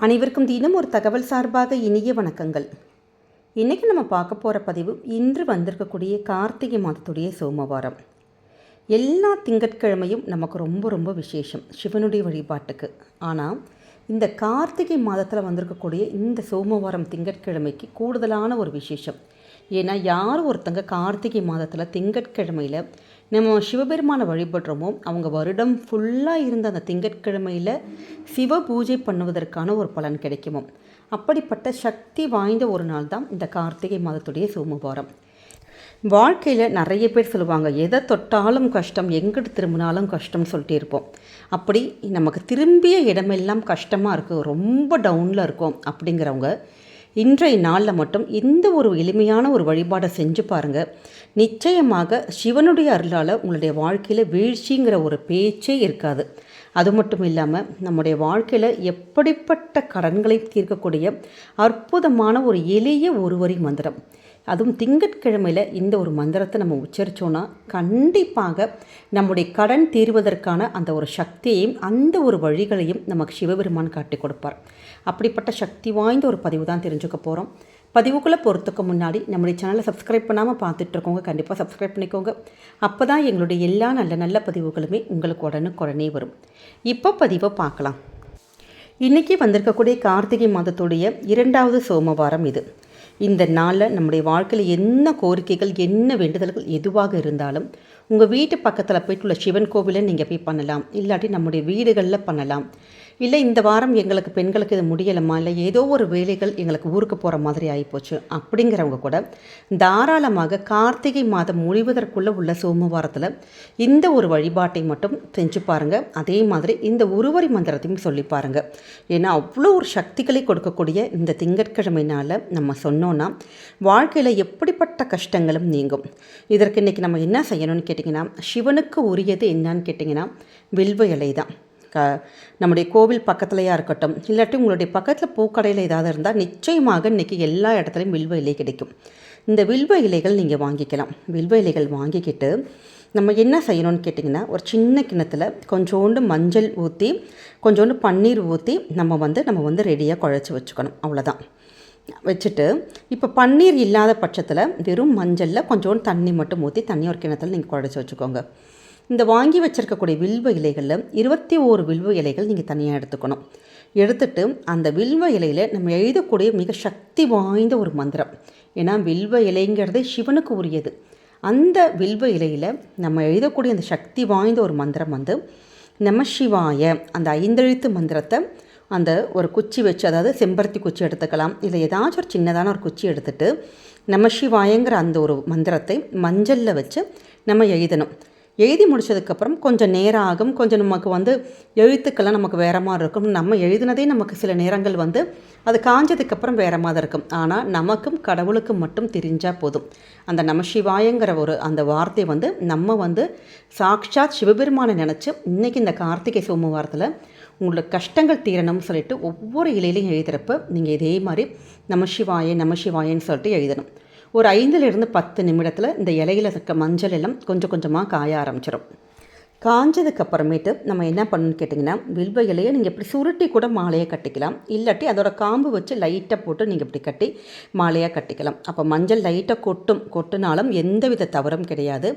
அனைவருக்கும் தினம் ஒரு தகவல் சார்பாக இனிய வணக்கங்கள். இன்றைக்கி நம்ம பார்க்க போகிற பதிவு இன்று வந்திருக்கக்கூடிய கார்த்திகை மாதத்துடைய சோமவாரம். எல்லா திங்கட்கிழமையும் நமக்கு ரொம்ப ரொம்ப விசேஷம் சிவனுடைய வழிபாட்டுக்கு. ஆனால் இந்த கார்த்திகை மாதத்தில் வந்திருக்கக்கூடிய இந்த சோமவாரம் திங்கட்கிழமைக்கு கூடுதலான ஒரு விசேஷம். ஏன்னா யார் ஒருத்தங்க கார்த்திகை மாதத்தில் திங்கட்கிழமையில் நம்ம சிவபெருமானை வழிபடுறோமோ அவங்க வருடம் ஃபுல்லாக இருந்த அந்த திங்கட்கிழமையில் சிவ பூஜை பண்ணுவதற்கான ஒரு பலன் கிடைக்குமோ. அப்படிப்பட்ட சக்தி வாய்ந்த ஒரு நாள் தான் இந்த கார்த்திகை மாதத்துடைய சோமவாரம். வாழ்க்கையில் நிறைய பேர் சொல்லுவாங்க, எதை தொட்டாலும் கஷ்டம், எங்கிட்டு திரும்பினாலும் கஷ்டம்னு சொல்லிட்டு இருப்போம். அப்படி நமக்கு திரும்பிய இடமெல்லாம் கஷ்டமாக இருக்குது, ரொம்ப டவுனில் இருக்கும் அப்படிங்கிறவங்க இன்றைய நாளில் மட்டும் இந்த ஒரு எளிமையான ஒரு வழிபாடை செஞ்சு பாருங்கள். நிச்சயமாக சிவனுடைய அருளால் உங்களுடைய வாழ்க்கையில் வீழ்ச்சிங்கிற ஒரு பேச்சே இருக்காது. அது மட்டும் இல்லாமல் நம்முடைய வாழ்க்கையில் எப்படிப்பட்ட கடன்களை தீர்க்கக்கூடிய அற்புதமான ஒரு எளிய ஒரு வரி மந்திரம், அதுவும் திங்கட்கிழமையில் இந்த ஒரு மந்திரத்தை நம்ம உச்சரித்தோன்னா கண்டிப்பாக நம்முடைய கடன் தீர்வதற்கான அந்த ஒரு சக்தியையும் அந்த ஒரு வழிகளையும் நமக்கு சிவபெருமான் காட்டி கொடுப்பார். அப்படிப்பட்ட சக்தி வாய்ந்த ஒரு பதிவு தான் தெரிஞ்சுக்க போகிறோம். பதிவுக்குள்ளே போகிறதுக்கு முன்னாடி நம்முடைய சேனலை சப்ஸ்கிரைப் பண்ணாமல் பார்த்துட்ருக்கோங்க, கண்டிப்பாக சப்ஸ்கிரைப் பண்ணிக்கோங்க. அப்போ தான் எங்களுடைய எல்லா நல்ல நல்ல பதிவுகளுமே உங்களுக்கு உடனுக்குடனே வரும். இப்போ பதிவை பார்க்கலாம். இன்றைக்கி வந்திருக்கக்கூடிய கார்த்திகை மாதத்துடைய 2வது சோமவாரம் இது. இந்த நாளில் நம்முடைய வாழ்க்கையில் என்ன கோரிக்கைகள், என்ன வேண்டுதல்கள் எதுவாக இருந்தாலும் உங்கள் வீட்டு பக்கத்தில் போய்ட்டு உள்ள சிவன் கோவிலில் நீங்கள் போய் பண்ணலாம், இல்லாட்டி நம்முடைய வீடுகளில் பண்ணலாம். இல்லை இந்த வாரம் எங்களுக்கு பெண்களுக்கு இது முடியலமா, இல்லை ஏதோ ஒரு வேலைகள் எங்களுக்கு ஊருக்கு போகிற மாதிரி ஆகிப்போச்சு அப்படிங்கிறவங்க கூட தாராளமாக கார்த்திகை மாதம் முடிவதற்குள்ளே உள்ள சோமவாரத்தில் இந்த ஒரு வழிபாட்டை மட்டும் செஞ்சு பாருங்கள். அதே மாதிரி இந்த ஒருவரி மந்திரத்தையும் சொல்லி பாருங்கள். ஏன்னா அவ்வளோ ஒரு சக்திகளை கொடுக்கக்கூடிய இந்த திங்கட்கிழமையினால் நம்ம சொன்னோன்னா வாழ்க்கையில் எப்படிப்பட்ட கஷ்டங்களும் நீங்கும். இதற்கு இன்றைக்கி நம்ம என்ன செய்யணும்னு கேட்டிங்கன்னா, சிவனுக்கு உரியது என்னன்னு கேட்டிங்கன்னா வில்வ இலை தான். நம்முடைய கோவில் பக்கத்துலையா இருக்கட்டும், இல்லாட்டி உங்களுடைய பக்கத்தில் பூக்கடையில் ஏதாவது இருந்தால் நிச்சயமாக இன்றைக்கி எல்லா இடத்துலையும் வில்வ இலை கிடைக்கும். இந்த வில்வ இலைகள் நீங்கள் வாங்கிக்கலாம். வில்வ இலைகள் வாங்கிக்கிட்டு நம்ம என்ன செய்யணும்னு கேட்டிங்கன்னா, ஒரு சின்ன கிண்ணத்தில் கொஞ்சோண்டு மஞ்சள் ஊற்றி கொஞ்சோண்டு பன்னீர் ஊற்றி நம்ம வந்து ரெடியாக குழச்சி வச்சுக்கணும். அவ்வளோதான். வச்சுட்டு இப்போ பன்னீர் இல்லாத பட்சத்தில் வெறும் மஞ்சளில் கொஞ்சோண்டு தண்ணி மட்டும் ஊற்றி தண்ணி ஒரு கிண்ணத்தில் நீங்கள் குழச்சி வச்சுக்கோங்க. இந்த வாங்கி வச்சுருக்கக்கூடிய வில்வ இலைகளில் 21 வில்வ இலைகள் நீங்கள் தனியாக எடுத்துக்கணும். எடுத்துட்டு அந்த வில்வ இலையில் நம்ம எழுதக்கூடிய மிக சக்தி வாய்ந்த ஒரு மந்திரம். ஏன்னா வில்வ இலைங்கிறதே சிவனுக்கு உரியது. அந்த வில்வ இலையில் நம்ம எழுதக்கூடிய அந்த சக்தி வாய்ந்த ஒரு மந்திரம் நமசிவாய, அந்த 5 எழுத்து மந்திரத்தை அந்த ஒரு குச்சி வச்சு, அதாவது செம்பருத்தி குச்சி எடுத்துக்கலாம், இல்லை ஏதாச்சும் ஒரு சின்னதான ஒரு குச்சி எடுத்துகிட்டு நமசிவாயங்கிற அந்த ஒரு மந்திரத்தை மஞ்சளில் வச்சு நம்ம எழுதணும். எழுதி முடித்ததுக்கப்புறம் கொஞ்சம் நேரம் ஆகும், கொஞ்சம் நமக்கு எழுத்துக்கெல்லாம் நமக்கு வேறு மாதிரி இருக்கும். நம்ம எழுதினதே நமக்கு சில நேரங்கள் அது காஞ்சதுக்கப்புறம் வேறு மாதிரி இருக்கும். ஆனால் நமக்கும் கடவுளுக்கும் மட்டும் தெரிஞ்சால் போதும். அந்த நமசிவாயங்கிற அந்த வார்த்தை நம்ம சாக்ஷாத் சிவபெருமானை நினச்சி இன்றைக்கி இந்த கார்த்திகை சோமவாரத்தில் உங்களோட கஷ்டங்கள் தீரணும்னு சொல்லிட்டு ஒவ்வொரு இலையிலையும் எழுதுகிறப்ப நீங்கள் இதே மாதிரி நமசிவாயன்னு சொல்லிட்டு எழுதணும். ஒரு 5லிருந்து 10 நிமிடத்தில் இந்த இலையில் இருக்க மஞ்சள் எல்லாம் கொஞ்சம் கொஞ்சமாக காய ஆரம்பிச்சிடும். காஞ்சதுக்கப்புறமேட்டு நம்ம என்ன பண்ணணும்னு கேட்டிங்கன்னா, வில்வ இலையை நீங்கள் இப்படி சுருட்டி கூட மாலையை கட்டிக்கலாம், இல்லாட்டி அதோட காம்பு வச்சு லைட்டாக போட்டு நீங்கள் இப்படி கட்டி மாலையாக கட்டிக்கலாம். அப்போ மஞ்சள் லைட்டாக கொட்டினாலும் எந்தவித தவறும் கிடையாது.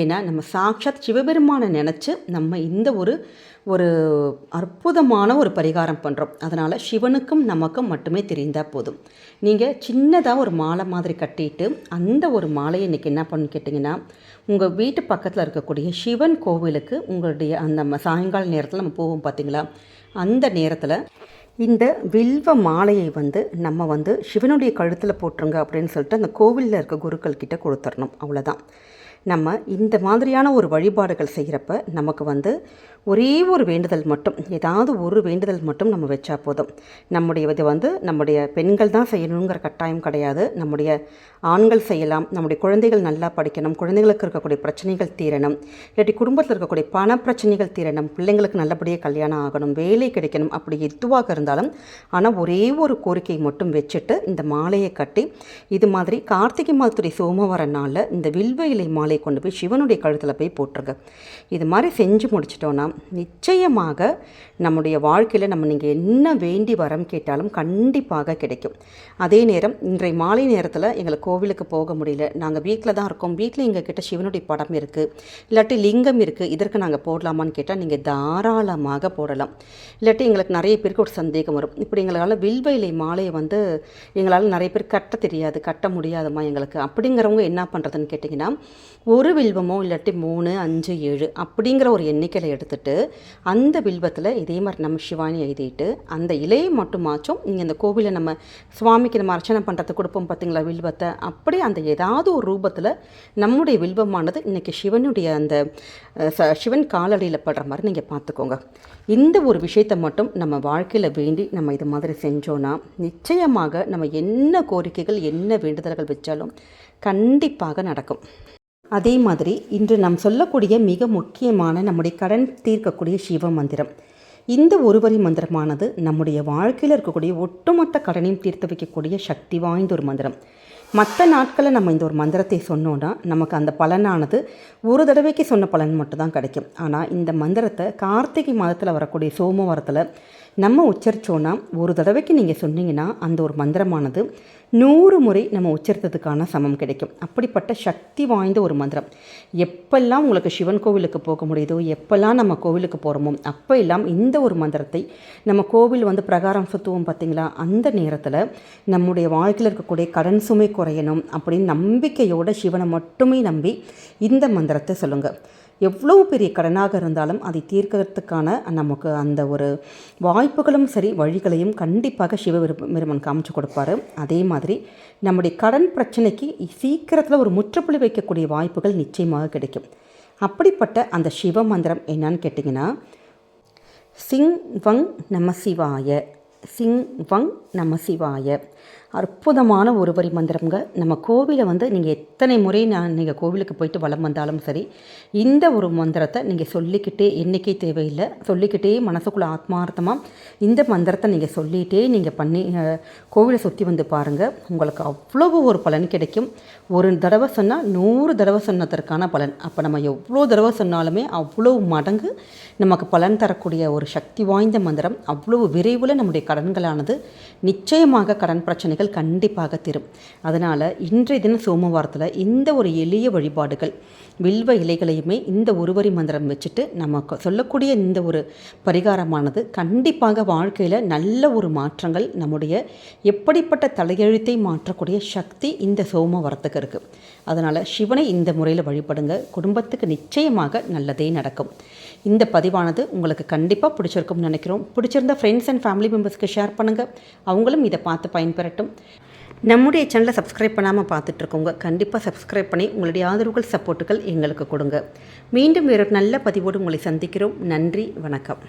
ஏன்னா நம்ம சாக்ஷாத் சிவபெருமானை நினச்சி நம்ம இந்த ஒரு அற்புதமான ஒரு பரிகாரம் பண்ணுறோம். அதனால் சிவனுக்கும் நமக்கும் மட்டுமே தெரிந்தால் போதும். நீங்கள் சின்னதாக ஒரு மாலை மாதிரி கட்டிட்டு அந்த ஒரு மாலையை இன்றைக்கி என்ன பண்ணு கேட்டிங்கன்னா, உங்கள் வீட்டு பக்கத்தில் இருக்கக்கூடிய சிவன் கோவிலுக்கு உங்களுடைய அந்த சாயங்கால நேரத்தில் நம்ம போவோம் பார்த்திங்களா, அந்த நேரத்தில் இந்த வில்வ மாலையை நம்ம சிவனுடைய கழுத்தில் போட்டுருங்க அப்படின்னு சொல்லிட்டு அந்த கோவிலில் இருக்க குருக்கள் கிட்ட கொடுத்துடணும். அவ்வளோதான். நம்ம இந்த மாதிரியான ஒரு வழிபாடுகள் செய்கிறப்ப நமக்கு ஒரே ஒரு வேண்டுதல் மட்டும், ஏதாவது ஒரு வேண்டுதல் மட்டும் நம்ம வச்சா போதும். நம்முடைய இது நம்முடைய பெண்கள் தான் செய்யணுங்கிற கட்டாயம் கிடையாது. நம்முடைய ஆண்கள் செய்யலாம். நம்முடைய குழந்தைகள் நல்லா படிக்கணும், குழந்தைகளுக்கு இருக்கக்கூடிய பிரச்சனைகள் தீரணும், இல்லாட்டி குடும்பத்தில் இருக்கக்கூடிய பண பிரச்சனைகள் தீரணும், பிள்ளைங்களுக்கு நல்லபடியாக கல்யாணம் ஆகணும், வேலை கிடைக்கணும், அப்படி எதுவாக இருந்தாலும். ஆனால் ஒரே ஒரு கோரிக்கை மட்டும் வச்சுட்டு இந்த மாலையை கட்டி இது மாதிரி கார்த்திகை மாதத்துடைய சோமவார நாளில் இந்த வில்வ இலை மாலை மாலையை கொண்டு போய் சிவனுடைய கழுத்தில் போய் போட்டுருங்க. இது மாதிரி செஞ்சு முடிச்சிட்டோன்னா நிச்சயமாக நம்முடைய வாழ்க்கையில் நீங்கள் என்ன வேண்டி வரம் கேட்டாலும் கண்டிப்பாக கிடைக்கும். அதே நேரம் இன்றைய மாலை நேரத்தில் எங்களுக்கு கோவிலுக்கு போக முடியல, நாங்கள் வீட்டில் தான் இருக்கோம், வீட்டில் எங்கள் கிட்ட சிவனுடைய படம் இருக்குது, இல்லாட்டி லிங்கம் இருக்குது, இதற்கு நாங்கள் போடலாமான்னு கேட்டால் நீங்கள் தாராளமாக போடலாம். இல்லாட்டி எங்களுக்கு நிறைய பேருக்கு ஒரு சந்தேகம் வரும், இப்படி எங்களால் வில்வ இலை மாலையை எங்களால் நிறைய பேர் கட்ட தெரியாது, கட்ட முடியாதுமா எங்களுக்கு, அப்படிங்கிறவங்க என்ன பண்ணுறதுன்னு கேட்டிங்கன்னா, ஒரு வில்வமோ இல்லாட்டி 3, 5, 7 அப்படிங்கிற ஒரு எண்ணிக்கையில் எடுத்துகிட்டு அந்த வில்வத்தில் இதே மாதிரி நம்ம சிவானி எழுதிட்டு அந்த இலையை மட்டுமாச்சும் நீங்கள் இந்த கோவிலில் நம்ம சுவாமிக்கு நம்ம அர்ச்சனை பண்ணுறதுக்கு கொடுப்போம் பார்த்திங்களா வில்வத்தை, அப்படி அந்த ஏதாவது ஒரு ரூபத்தில் நம்முடைய வில்வமானது இன்றைக்கி சிவனுடைய அந்த சிவன் காலடியில் படுற மாதிரி நீங்கள் பார்த்துக்கோங்க. இந்த ஒரு விஷயத்தை மட்டும் நம்ம வாழ்க்கையில் வேண்டி நம்ம இது மாதிரி செஞ்சோன்னா நிச்சயமாக நம்ம என்ன கோரிக்கைகள் என்ன வேண்டுதல்கள் வச்சாலும் கண்டிப்பாக நடக்கும். அதே மாதிரி இன்று நாம் சொல்லக்கூடிய மிக முக்கியமான நம்முடைய கடன் தீர்க்கக்கூடிய சிவ மந்திரம், இந்த ஒருவரி மந்திரமானது நம்முடைய வாழ்க்கையில் இருக்கக்கூடிய ஒட்டுமொத்த கடனையும் தீர்த்து வைக்கக்கூடிய சக்தி வாய்ந்த ஒரு மந்திரம். மற்ற நாட்களில் நம்ம இந்த ஒரு மந்திரத்தை சொன்னோன்னா நமக்கு அந்த பலனானது ஒரு தடவைக்கு சொன்ன பலன் மட்டும்தான் கிடைக்கும். ஆனால் இந்த மந்திரத்தை கார்த்திகை மாதத்தில் வரக்கூடிய சோமவாரத்தில் நம்ம உச்சரித்தோன்னா ஒரு தடவைக்கு நீங்கள் சொன்னீங்கன்னா அந்த ஒரு மந்திரமானது 100 முறை நம்ம உச்சரித்ததுக்கான சமம் கிடைக்கும். அப்படிப்பட்ட சக்தி வாய்ந்த ஒரு மந்திரம். எப்பெல்லாம் உங்களுக்கு சிவன் கோவிலுக்கு போக முடியுதோ, எப்பெல்லாம் நம்ம கோவிலுக்கு போகிறோமோ அப்போ எல்லாம் இந்த ஒரு மந்திரத்தை நம்ம கோவில் பிரகாரம் சுற்றுவோம் பார்த்திங்களா, அந்த நேரத்தில் நம்முடைய வாழ்க்கையில் இருக்கக்கூடிய கடன் சுமை குறையணும் அப்படின்னு நம்பிக்கையோட சிவனை மட்டுமே நம்பி இந்த மந்திரத்தை சொல்லுங்கள். எவ்வளோ பெரிய கடனாக இருந்தாலும் அதை தீர்க்கிறதுக்கான நமக்கு அந்த ஒரு வாய்ப்புகளும் சரி வழிகளையும் கண்டிப்பாக சிவபெருமான் காமிச்சு கொடுப்பாரு. அதே மாதிரி நம்முடைய கடன் பிரச்சனைக்கு சீக்கிரத்தில் ஒரு முற்றுப்புள்ளி வைக்கக்கூடிய வாய்ப்புகள் நிச்சயமாக கிடைக்கும். அப்படிப்பட்ட அந்த சிவ மந்திரம் என்னன்னு கேட்டிங்கன்னா, சிங் வங் நம சிவாய, சிங் வங் நம சிவாய. அற்புதமான ஒரு வரி மந்திரங்க. நம்ம கோவிலை நீங்கள் எத்தனை முறை நீங்கள் கோவிலுக்கு போயிட்டு வலம் வந்தாலும் சரி, இந்த ஒரு மந்திரத்தை நீங்கள் சொல்லிக்கிட்டே என்றைக்கே தேவையில்லை, சொல்லிக்கிட்டே மனசுக்குள்ளே ஆத்மார்த்தமாக இந்த மந்திரத்தை நீங்கள் சொல்லிகிட்டே நீங்கள் பண்ணி கோவிலை சுற்றி வந்து பாருங்கள். உங்களுக்கு அவ்வளவு ஒரு பலன் கிடைக்கும். ஒரு தடவை சொன்னால் 100 தடவை சொன்னதற்கான பலன். அப்போ நம்ம எவ்வளோ தடவை சொன்னாலுமே அவ்வளோ மடங்கு நமக்கு பலன் தரக்கூடிய ஒரு சக்தி வாய்ந்த மந்திரம். அவ்வளவு விரைவில் நம்முடைய கடன்களானது நிச்சயமாக கடன் பிரச்சனைகள் கண்டிப்பாக தீரும். அதனால் இன்றைய தினம் சோமவாரத்தில் இந்த ஒரு எளிய வழிபாடுகள் வில்வ இலைகளையுமே இந்த ஒருவரி மந்திரம் வச்சுட்டு நமக்கு சொல்லக்கூடிய இந்த ஒரு பரிகாரமானது கண்டிப்பாக வாழ்க்கையில் நல்ல ஒரு மாற்றங்கள், நம்முடைய எப்படிப்பட்ட தலையெழுத்தை மாற்றக்கூடிய சக்தி இந்த சோமவாரத்துக்கு இருக்குது. அதனால் சிவனை இந்த முறையில் வழிபடுங்க, குடும்பத்துக்கு நிச்சயமாக நல்லதே நடக்கும். இந்த பதிவானது உங்களுக்கு கண்டிப்பாக பிடிச்சிருக்கும்னு நினைக்கிறோம். பிடிச்சிருந்த ஃப்ரெண்ட்ஸ் அண்ட் ஃபேமிலி மெம்பர்ஸ்க்கு ஷேர் பண்ணுங்கள், அவங்களும் இதை பார்த்து பயன்பெறட்டும். நம்முடைய சேனலை சப்ஸ்கிரைப் பண்ணாமல் பார்த்துட்ருக்கோங்க, கண்டிப்பாக சப்ஸ்கிரைப் பண்ணி உங்களுடைய ஆதரவுகள் சப்போர்ட்டுகள் எங்களுக்கு கொடுங்க. மீண்டும் வேறு நல்ல பதிவோடு உங்களை சந்திக்கிறோம். நன்றி, வணக்கம்.